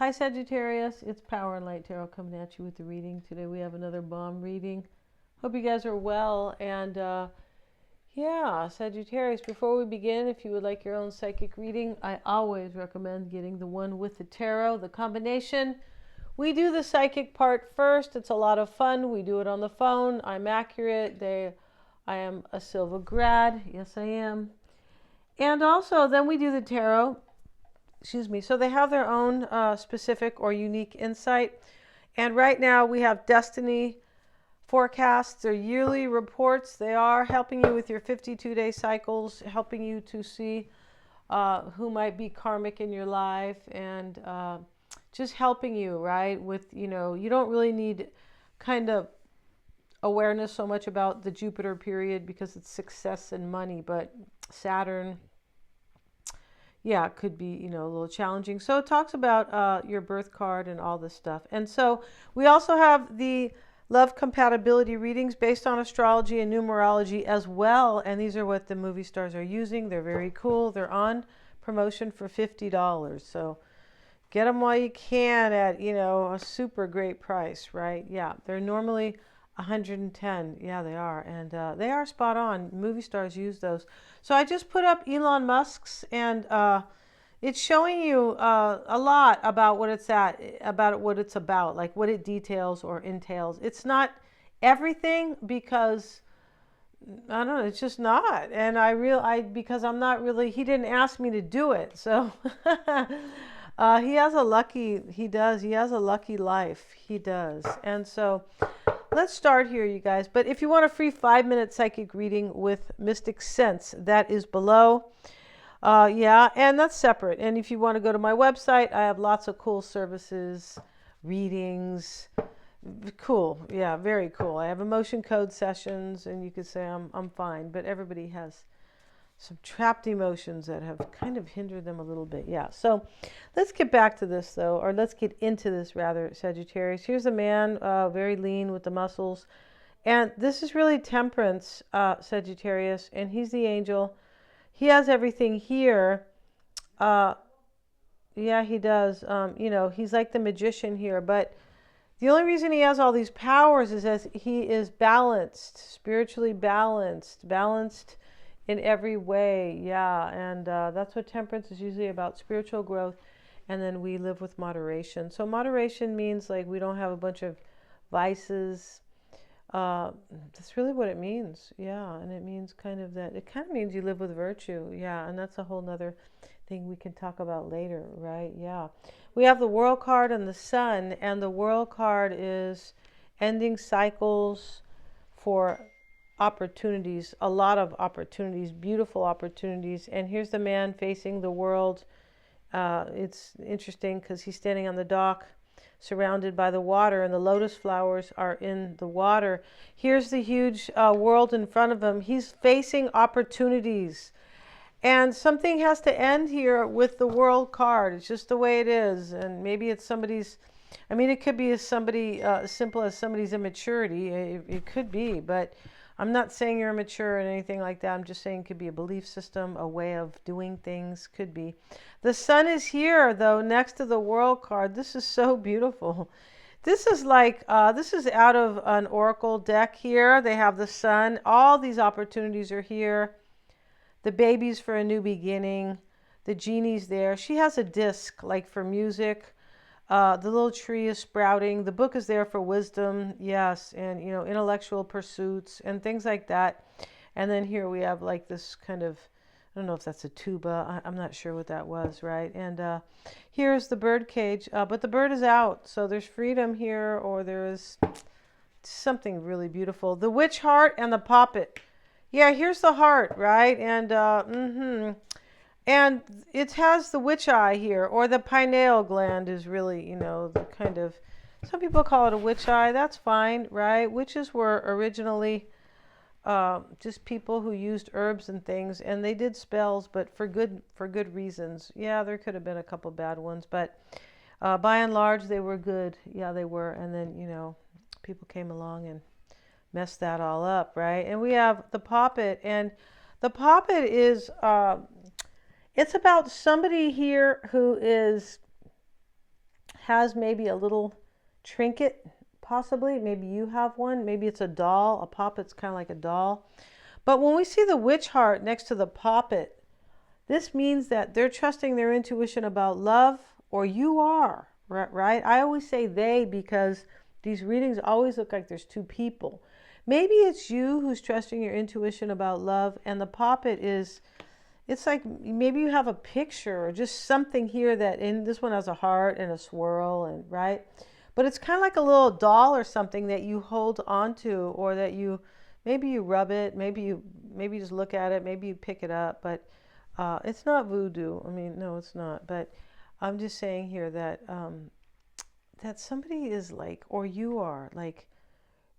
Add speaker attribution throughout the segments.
Speaker 1: Hi Sagittarius, it's Power and Light Tarot coming at you with the reading. Today we have another bomb reading. Hope you guys are well. And yeah, Sagittarius, before we begin, if you would like your own psychic reading, I always recommend getting the one with the tarot, the combination. We do the psychic part first. It's a lot of fun. We do it on the phone. I'm accurate. I am a Silva grad. Yes, I am. And also, then we do the tarot. Excuse me. So they have their own specific or unique insight. And right now we have destiny forecasts. They're yearly reports. They are helping you with your 52-day cycles, helping you to see who might be karmic in your life, and just helping you, right? With, you don't really need kind of awareness so much about the Jupiter period because it's success and money, but Saturn, yeah, it could be, a little challenging. So it talks about your birth card and all this stuff. And so we also have the love compatibility readings based on astrology and numerology as well. And these are what the movie stars are using. They're very cool. They're on promotion for $50. So get them while you can at, a super great price, right? Yeah, they're normally 110. Yeah, they are. And they are spot on. Movie stars use those. So I just put up Elon Musk's, and it's showing you a lot about what it's about, like what it details or entails. It's not everything because I don't know, it's just not. And because I'm not really, he didn't ask me to do it. So he has a lucky life. He does. And so let's start here, you guys. But if you want a free 5-minute psychic reading with Mystic Sense, that is below. Yeah, and that's separate. And if you want to go to my website, I have lots of cool services, readings. Cool. Yeah, very cool. I have emotion code sessions, and you could say I'm fine, but everybody has some trapped emotions that have kind of hindered them a little bit. Yeah. So let's get back to this, though, or let's get into this rather, Sagittarius. Here's a man, very lean with the muscles. And this is really Temperance, Sagittarius, and he's the angel. He has everything here. Yeah, he does. He's like the magician here, but the only reason he has all these powers is as he is balanced, spiritually balanced in every way. Yeah, and that's what temperance is usually about, spiritual growth. And then we live with moderation. So moderation means like we don't have a bunch of vices. That's really what it means. Yeah, and it means it kind of means you live with virtue. Yeah, and that's a whole nother thing we can talk about later, right? Yeah. We have the World card and the Sun, and the World card is ending cycles for opportunities, a lot of opportunities, beautiful opportunities. And here's the man facing the world. It's interesting because he's standing on the dock surrounded by the water, and the lotus flowers are in the water. Here's the huge world in front of him. He's facing opportunities. And something has to end here with the World card. It's just the way it is. And maybe it's it could be as simple as somebody's immaturity. It could be, but I'm not saying you're immature or anything like that. I'm just saying it could be a belief system, a way of doing things, could be. The Sun is here, though, next to the World card. This is so beautiful. This is like, this is out of an oracle deck here. They have the Sun. All these opportunities are here. The baby's for a new beginning. The genie's there. She has a disc, like for music. The little tree is sprouting. The book is there for wisdom, yes, and intellectual pursuits and things like that. And then here we have like this kind of, I don't know if that's a tuba. I'm not sure what that was, right? And here's the bird cage, but the bird is out, so there's freedom here, or there is something really beautiful. The witch heart and the poppet. Yeah, here's the heart, right? And and it has the witch eye here, or the pineal gland is really, the kind of, some people call it a witch eye. That's fine, right? Witches were originally just people who used herbs and things, and they did spells, but for good reasons. Yeah, there could have been a couple bad ones, but by and large, they were good. Yeah, they were. And then, people came along and messed that all up, right? And we have the poppet, and the poppet is it's about somebody here who is has maybe a little trinket, possibly. Maybe you have one. Maybe it's a doll. A poppet's kind of like a doll. But when we see the witch heart next to the poppet, this means that they're trusting their intuition about love, or you are, right? I always say they because these readings always look like there's two people. Maybe it's you who's trusting your intuition about love, and the poppet is, it's like maybe you have a picture or just something here that, in this one has a heart and a swirl, and right? But it's kind of like a little doll or something that you hold onto, or that maybe you rub it, maybe you just look at it, maybe you pick it up, but it's not voodoo. I mean, no, it's not. But I'm just saying here that that somebody is like, or you are like,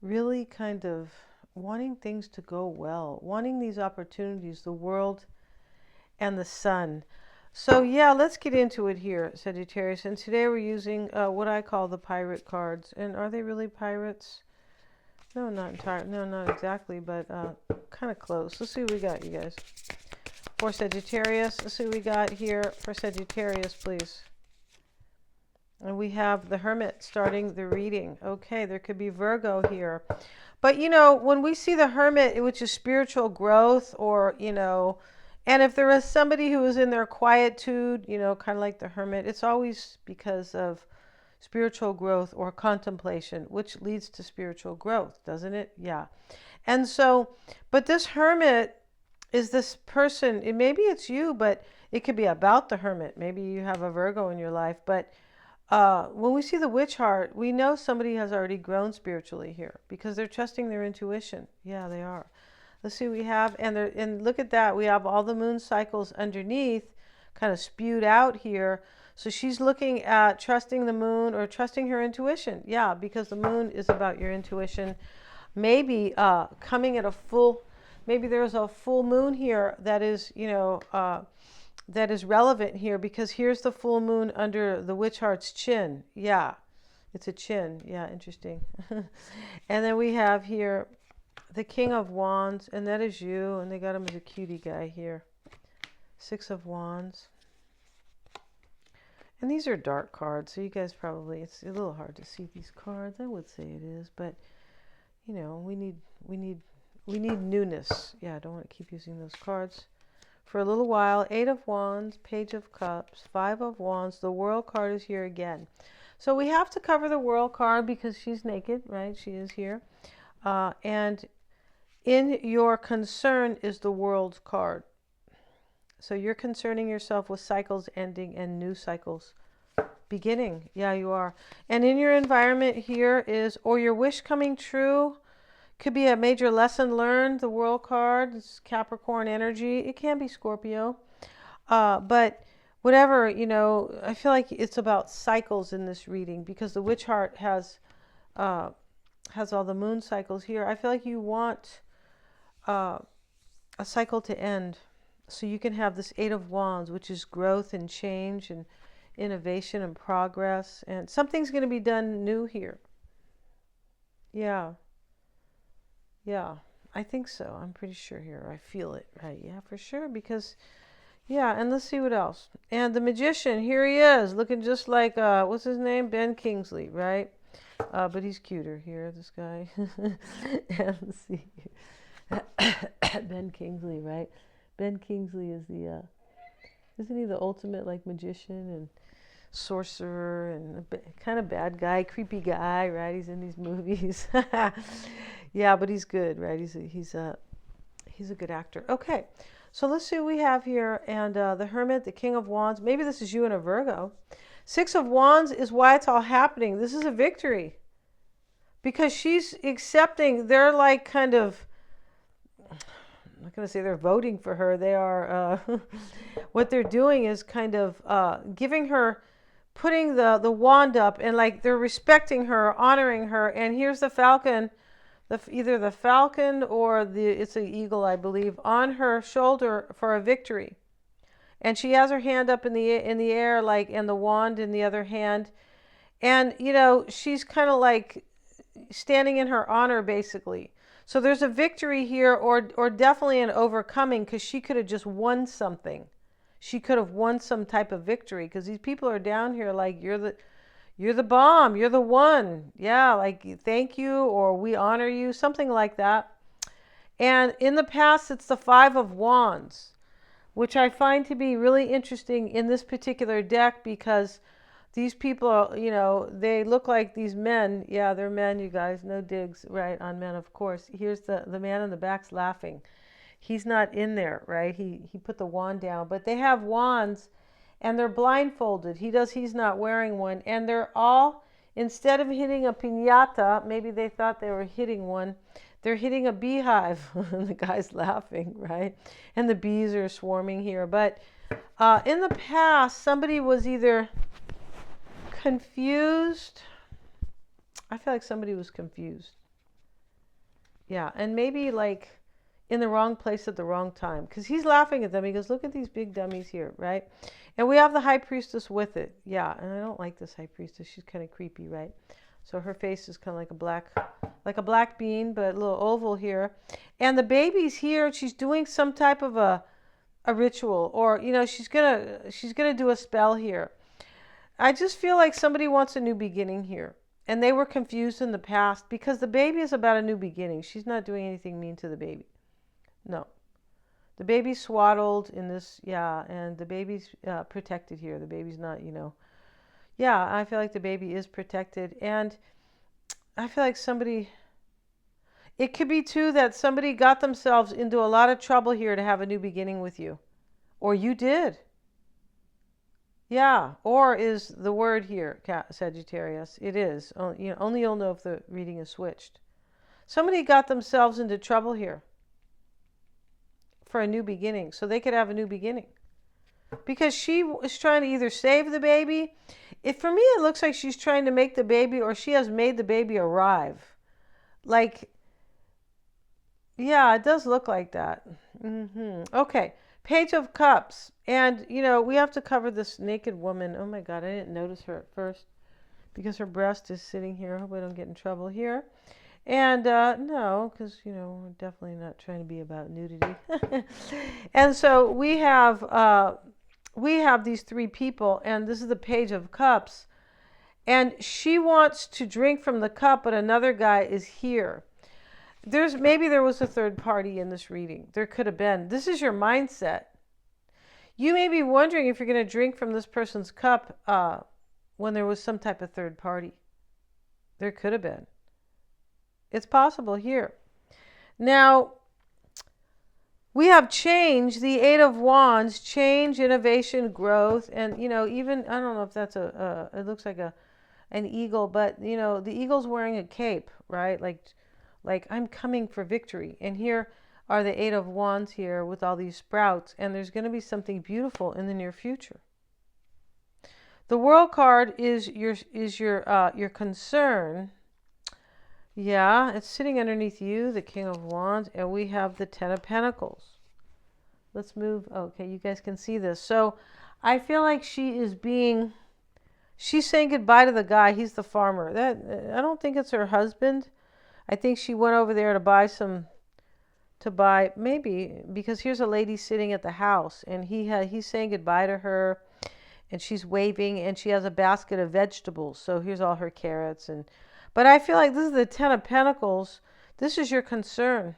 Speaker 1: really kind of wanting things to go well, wanting these opportunities, the world and the sun. So yeah, let's get into it here, Sagittarius. And today we're using what I call the pirate cards. And are they really pirates? No, not entirely. No, not exactly, but kind of close. Let's see what we got, you guys. For Sagittarius, let's see what we got here for Sagittarius, please. And we have the Hermit starting the reading. Okay, there could be Virgo here. But, you know, when we see the Hermit, which is spiritual growth, or, you know, and if there is somebody who is in their quietude, you know, kind of like the Hermit, it's always because of spiritual growth or contemplation, which leads to spiritual growth, doesn't it? Yeah. And so, but this Hermit is this person, maybe it's you, but it could be about the Hermit. Maybe you have a Virgo in your life, but when we see the witch heart, we know somebody has already grown spiritually here because they're trusting their intuition. Yeah, they are. Let's see what we have. And look at that. We have all the moon cycles underneath kind of spewed out here. So she's looking at trusting the moon or trusting her intuition. Yeah, because the moon is about your intuition. Maybe coming at a full, maybe there's a full moon here that is, you know, that is relevant here, because here's the full moon under the witch heart's chin. Yeah, it's a chin. Yeah, interesting. And then we have here the King of Wands, and that is you, and they got him as a cutie guy here. Six of Wands. And these are dark cards, so you guys probably, it's a little hard to see these cards. I would say it is, but you know, we need newness. Yeah, I don't want to keep using those cards for a little while. Eight of Wands, Page of Cups, Five of Wands. The World card is here again. So we have to cover the World card because she's naked, right? She is here. And in your concern is the World card. So you're concerning yourself with cycles ending and new cycles beginning. Yeah, you are. And in your environment here is, or your wish coming true. Could be a major lesson learned. The World card is Capricorn energy. It can be Scorpio. But whatever, you know, I feel like it's about cycles in this reading because the witch heart has all the moon cycles here. I feel like you want a cycle to end so you can have this Eight of Wands, which is growth and change and innovation and progress. And something's going to be done new here. Yeah. Yeah, I think so. I'm pretty sure here. I feel it, right? Yeah, for sure. Because, yeah, and let's see what else. And the Magician, here he is, looking just like, what's his name? Ben Kingsley, right? But he's cuter here, this guy. And let's see. Ben Kingsley, right? Ben Kingsley is the, isn't he the ultimate, like, magician and sorcerer and kind of bad guy, creepy guy, right? He's in these movies. Yeah, but he's good, right? He's a good actor. Okay, so let's see what we have here. And the Hermit, the King of Wands. Maybe this is you and a Virgo. Six of Wands is why it's all happening. This is a victory because she's accepting. They're like kind of, I'm not going to say they're voting for her. They are, what they're doing is kind of giving her, putting the wand up, and like they're respecting her, honoring her. And here's the Falcon. Either the Falcon or it's an eagle, I believe, on her shoulder for a victory. And she has her hand up in the air, like, and the wand in the other hand. And, you know, she's kind of like standing in her honor, basically. So there's a victory here, or definitely an overcoming, because she could have just won something. She could have won some type of victory, because these people are down here like, You're the bomb. You're the one. Yeah, like thank you or we honor you, something like that. And in the past, it's the Five of Wands, which I find to be really interesting in this particular deck because these people are, they look like these men. Yeah, they're men, you guys. No digs, right, on men, of course. Here's the man in the back's laughing. He's not in there, right? He put the wand down. But they have wands and they're blindfolded. He's not wearing one. And they're all, instead of hitting a piñata, maybe they thought they were hitting one, they're hitting a beehive. And the guy's laughing, right? And the bees are swarming here. But in the past, somebody was either confused. I feel like somebody was confused. Yeah, and maybe like in the wrong place at the wrong time. Because he's laughing at them. He goes, look at these big dummies here, right? And we have the high priestess with it. Yeah, and I don't like this high priestess. She's kind of creepy, right? So her face is kind of like a black bean, but a little oval here. And the baby's here. She's doing some type of a ritual, or she's gonna do a spell here. I just feel like somebody wants a new beginning here. And they were confused in the past because the baby is about a new beginning. She's not doing anything mean to the baby. No. The baby's swaddled in this, yeah, and the baby's protected here. The baby's not, yeah, I feel like the baby is protected. And I feel like it could be too that somebody got themselves into a lot of trouble here to have a new beginning with you. Or you did. Yeah, or is the word here, Sagittarius. It is. Only you'll know if the reading is switched. Somebody got themselves into trouble here for a new beginning, so they could have a new beginning. Because she is trying to either save the baby. For me, it looks like she's trying to make the baby, or she has made the baby arrive. Like, yeah, it does look like that. Okay. Page of Cups. And, we have to cover this naked woman. Oh my God, I didn't notice her at first because her breast is sitting here. I hope I don't get in trouble here. And no, because, we're definitely not trying to be about nudity. And so we have these three people, and this is the Page of Cups. And she wants to drink from the cup, but another guy is here. Maybe there was a third party in this reading. There could have been. This is your mindset. You may be wondering if you're going to drink from this person's cup when there was some type of third party. There could have been. It's possible here. Now, we have change, the Eight of Wands, change, innovation, growth, and, even, I don't know if that's it looks like an eagle, but, the eagle's wearing a cape, right? Like I'm coming for victory. And here are the Eight of Wands here with all these sprouts. And there's going to be something beautiful in the near future. The World card is your concern. Yeah, it's sitting underneath you, the King of Wands. And we have the Ten of Pentacles. Let's move. Okay, you guys can see this. So I feel like she's saying goodbye to the guy. He's the farmer. I don't think it's her husband. I think she went over there to buy, maybe, because here's a lady sitting at the house, and he's saying goodbye to her, and she's waving, and she has a basket of vegetables. So here's all her carrots. But I feel like this is the Ten of Pentacles. This is your concern.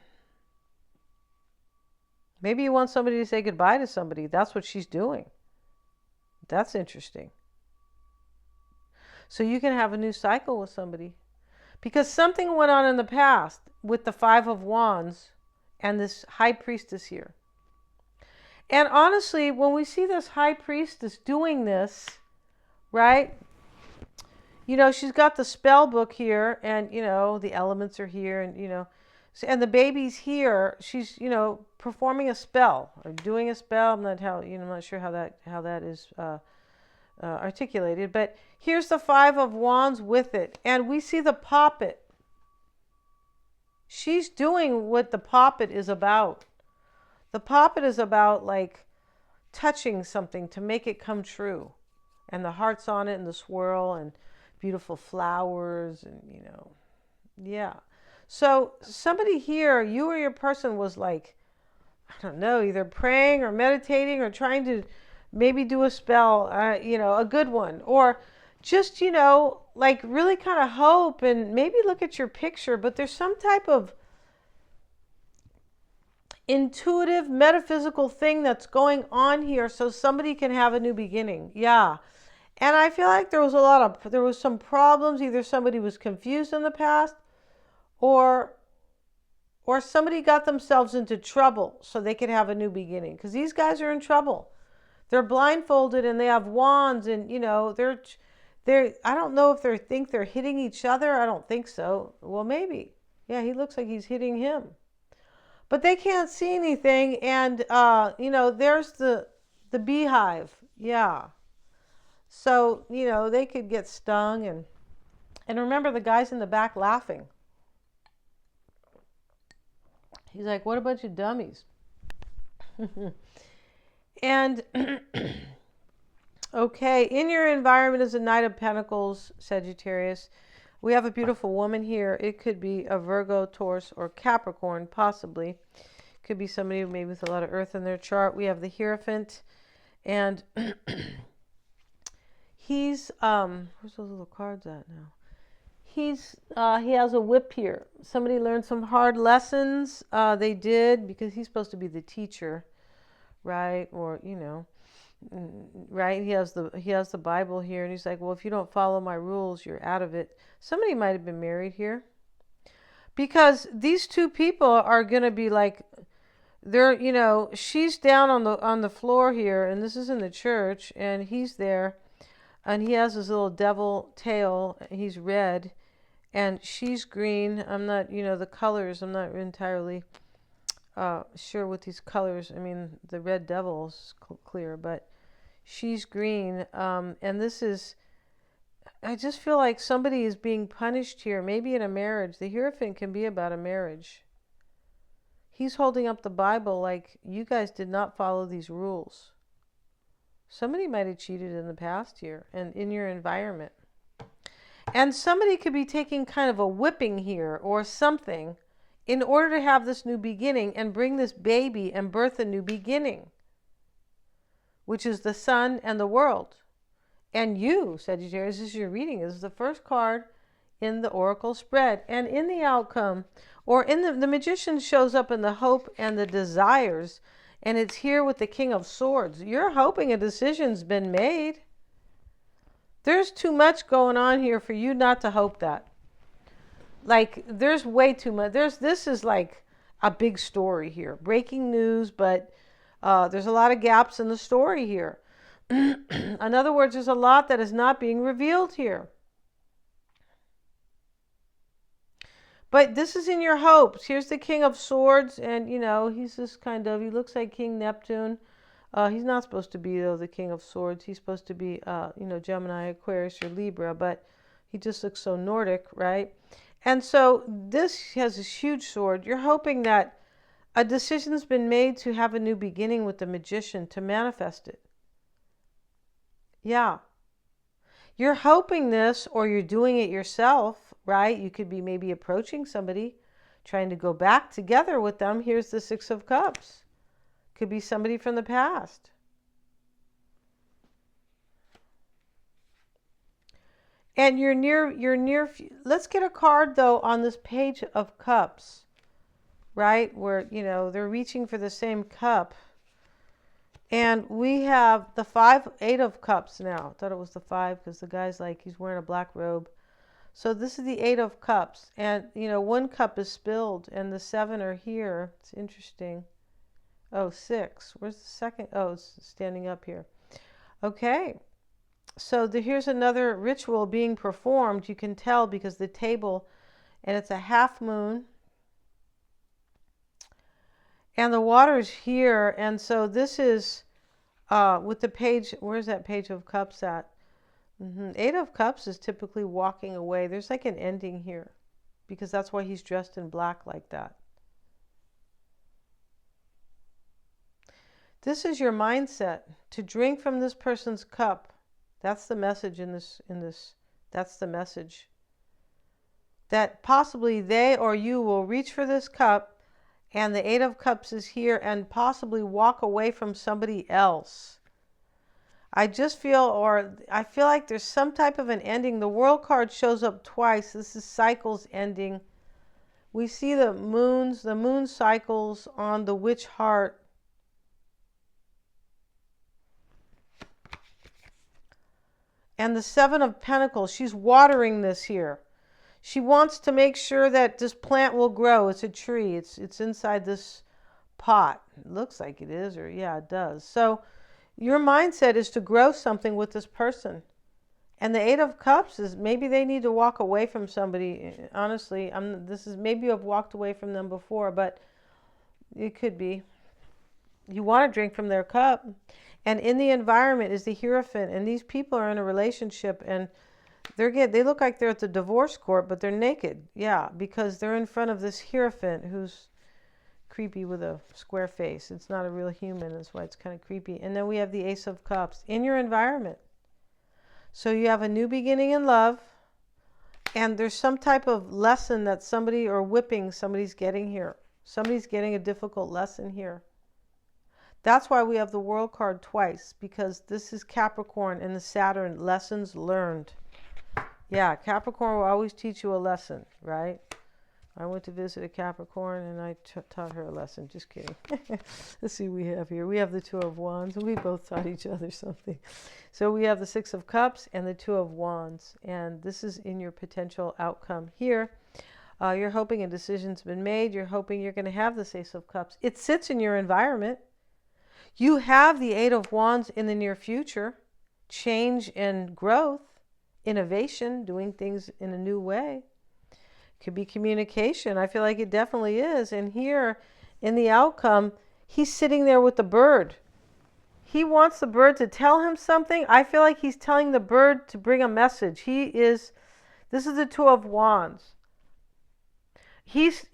Speaker 1: Maybe you want somebody to say goodbye to somebody. That's what she's doing. That's interesting. So you can have a new cycle with somebody. Because something went on in the past with the Five of Wands and this High Priestess here. And honestly, when we see this High Priestess doing this, right? She's got the spell book here, and, the elements are here, and, and the baby's here. She's, performing a spell or doing a spell. I'm not sure how that is articulated, but here's the Five of Wands with it, and we see the poppet. She's doing what the poppet is about. The poppet is about like touching something to make it come true, and the hearts on it and the swirl and beautiful flowers, and yeah. So somebody here, you or your person, was like, I don't know, either praying or meditating or trying to maybe do a spell, a good one, or just, like really kind of hope and maybe look at your picture, but there's some type of intuitive metaphysical thing that's going on here so somebody can have a new beginning. Yeah. And I feel like there was some problems. Either somebody was confused in the past or somebody got themselves into trouble so they could have a new beginning, because these guys are in trouble. They're blindfolded and they have wands, and they're I don't know if they think they're hitting each other. I don't think so. Well, maybe. Yeah, he looks like he's hitting him. But they can't see anything, and there's the beehive. Yeah. So, they could get stung, and remember the guys in the back laughing. He's like, what a bunch of dummies. And okay, in your environment is a Knight of Pentacles, Sagittarius. We have a beautiful woman here. It could be a Virgo, Taurus, or Capricorn, possibly. Could be somebody maybe with a lot of earth in their chart. We have the Hierophant, and he's where's those little cards at now? He has a whip here. Somebody learned some hard lessons. They did, because he's supposed to be the teacher, right? Or right? He has the Bible here, and he's like, well, if you don't follow my rules, you're out of it. Somebody might have been married here, because these two people are gonna be like, they're she's down on the floor here, and this is in the church, and he's there, and he has his little devil tail. He's red, and she's green. I'm not, the colors, I'm not entirely sure with these colors. I mean, the red devil's clear, but she's green. And this is, I just feel like somebody is being punished here, maybe in a marriage. The Hierophant can be about a marriage. He's holding up the Bible like, you guys did not follow these rules. Somebody might have cheated in the past here and in your environment. And somebody could be taking kind of a whipping here or something in order to have this new beginning and bring this baby and birth a new beginning, which is the sun and the world. And you, Sagittarius, this is your reading. This is the first card in the oracle spread. And in the outcome, or in the Magician shows up in the hope and the desires, and it's here with the King of Swords. You're hoping a decision's been made. There's too much going on here for you not to hope that. Like, there's way too much. This is like a big story here. Breaking news, but there's a lot of gaps in the story here. In other words, there's a lot that is not being revealed here. But this is in your hopes. Here's the King of Swords, and he's this kind of, he looks like King Neptune. He's not supposed to be, though, the King of Swords. He's supposed to be, Gemini, Aquarius, or Libra, but he just looks so Nordic, right? And so this has this huge sword. You're hoping that a decision's been made to have a new beginning with the Magician, to manifest it. Yeah. You're hoping this, or you're doing it yourself, right? You could be maybe approaching somebody, trying to go back together with them. Here's the Six of Cups. Could be somebody from the past. And you're near, let's get a card, though, on this Page of Cups, right? Where, they're reaching for the same cup. And we have the Eight of Cups now. I thought it was the 5 because the guy's like, he's wearing a black robe. So this is the 8 of Cups. And, one cup is spilled and the 7 are here. It's interesting. Oh, 6. Where's the second? Oh, it's standing up here. Okay. So here's another ritual being performed. You can tell because the table, and it's a half moon. And the water's here. And so this is with the page. Where's that Page of Cups at? 8 of Cups is typically walking away. There's like an ending here because that's why he's dressed in black like that. This is your mindset, to drink from this person's cup. That's the message in this. That's the message. That possibly they or you will reach for this cup, and the 8 of Cups is here, and possibly walk away from somebody else. I just feel, or I feel like there's some type of an ending. The World card shows up twice. This is cycles ending. We see the moon cycles on the witch heart. And the Seven of Pentacles, she's watering this here. She wants to make sure that this plant will grow. It's a tree. It's inside this pot. It looks like it is, or yeah, it does. So your mindset is to grow something with this person. And the Eight of Cups is maybe they need to walk away from somebody. Honestly, this is maybe you've walked away from them before, but it could be. You want to drink from their cup. And in the environment is the Hierophant, and these people are in a relationship, and they look like they're at the divorce court, but they're naked. Yeah, because they're in front of this Hierophant who's creepy with a square face. It's not a real human. That's why it's kind of creepy. And then we have the Ace of Cups in your environment. So you have a new beginning in love, and there's some type of lesson that somebody, or whipping somebody's getting here. Somebody's getting a difficult lesson here. That's why we have the World card twice, because this is Capricorn and the Saturn, lessons learned. Yeah, Capricorn will always teach you a lesson, right? I went to visit a Capricorn and I taught her a lesson. Just kidding. Let's see what we have here. We have the Two of Wands, and we both taught each other something. So we have the Six of Cups and the Two of Wands, and this is in your potential outcome here. You're hoping a decision's been made. You're hoping you're going to have this Ace of Cups. It sits in your environment. You have the Eight of Wands in the near future. Change and growth, innovation, doing things in a new way. Could be communication. I feel like it definitely is. And here in the outcome, he's sitting there with the bird. He wants the bird to tell him something. I feel like he's telling the bird to bring a message. This is the Two of Wands. He's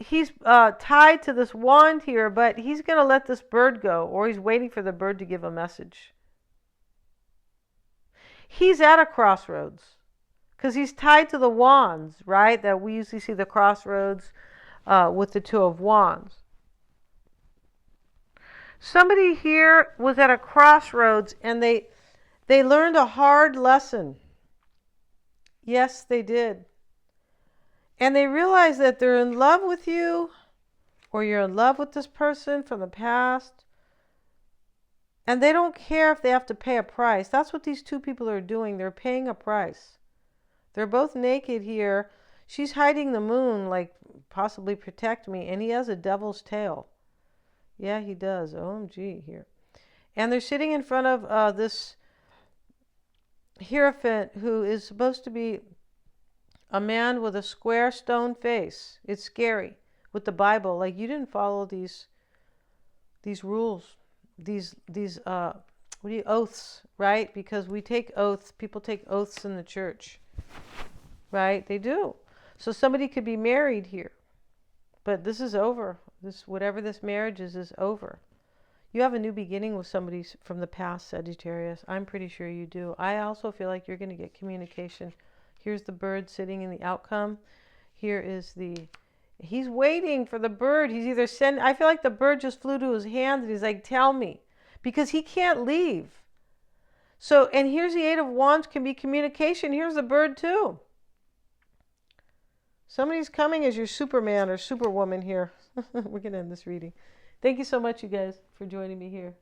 Speaker 1: tied to this wand here, but he's going to let this bird go, or he's waiting for the bird to give a message. He's at a crossroads because he's tied to the wands, right? That we usually see the crossroads with the Two of Wands. Somebody here was at a crossroads and they learned a hard lesson. Yes, they did. And they realize that they're in love with you, or you're in love with this person from the past. And they don't care if they have to pay a price. That's what these two people are doing. They're paying a price. They're both naked here. She's hiding the moon, like possibly protect me. And he has a devil's tail. Yeah, he does. OMG here. And they're sitting in front of this Hierophant, who is supposed to be a man with a square stone face. It's scary. With the Bible, like you didn't follow these rules, these oaths, right? Because we take oaths. People take oaths in the church, right? They do. So somebody could be married here, but this is over. Whatever this marriage is over. You have a new beginning with somebody from the past, Sagittarius. I'm pretty sure you do. I also feel like you're going to get communication. Here's the bird sitting in the outcome. Here is he's waiting for the bird. He's either I feel like the bird just flew to his hand and he's like, tell me. Because he can't leave. So, and here's the Eight of Wands, can be communication. Here's the bird too. Somebody's coming as your Superman or Superwoman here. We're going to end this reading. Thank you so much, you guys, for joining me here.